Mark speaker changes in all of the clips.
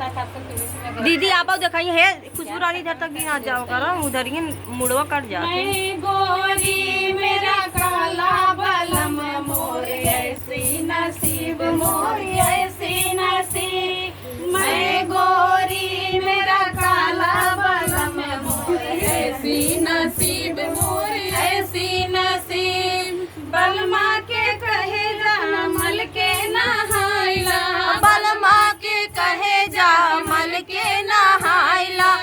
Speaker 1: दीदी आप दिखाई है खुशबू रानी इधर तक ही आ जाओ करो, उधर ही मुड़वा कट जाते।
Speaker 2: गोरी मेरा काला बलम मोर ऐसी नसीब मोर ऐसी नसीब, मैं गोरी मेरा काला बलम मोर ऐसी नसीब मोर ऐसी नसीब, बलमा के कहे जा मल के नहाइला,
Speaker 1: बलमा के कहे जा मल के नहाइला,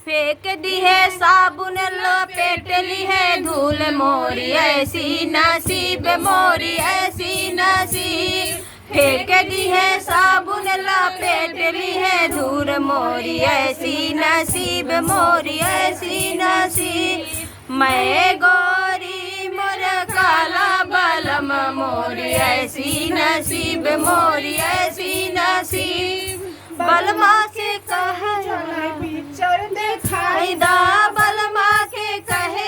Speaker 1: फेंक दी है साबुन लपेट ली है धूल मोरी ऐसी नसीब मोरी ऐसी नसीब, फेंक दी है साबुन लपेट ली है धूल मोरी ऐसी नसीब मोरी ऐसी नसीब, मैं गोरी मोर काला बलम मोरी ऐसी नसीब मोरी ऐसी नसीब, बलमा से कहे
Speaker 2: पिक्चर
Speaker 1: दिखाई दा, बलमा के कहे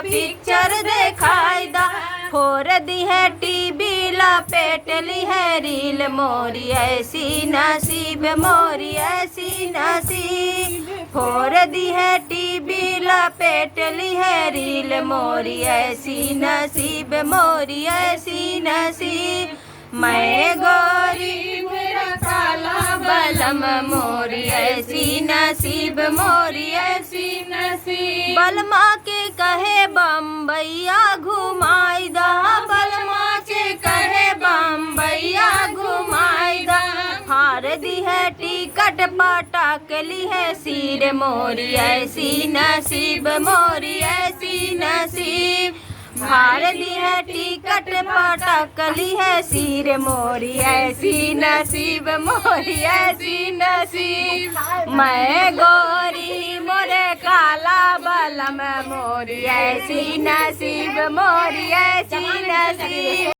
Speaker 1: पिक्चर दिखाई दा, फोर दी है टीवी लपेट ली है रील मोरी ऐसी नसीब मोरी ऐसी नसीब, फोर दी है टीवी लपेट ली है रील मोरी ऐसी नसीब मोरी ऐसी नसीब, मैं गोरी
Speaker 2: मेरा काला
Speaker 1: बलम मोरी ऐसी नसीब मोरी ऐसी
Speaker 2: नसीब,
Speaker 1: बलमा के कहे बम्बैया घुमाई दा, बलमा के कहे बम्बैया घुमाई दा, हार दी है टिकट पटाक ली है सिर मोरी ऐसी नसीब मोरी ऐसी नसीब, हार दी है टिकट पटाक ली है सिर मोरी ऐसी नसीब मोरी ऐसी नसीब, मैं गोरी मोरे काला बलम मोरी ऐसी नसीब मोरी ऐसी नसीब।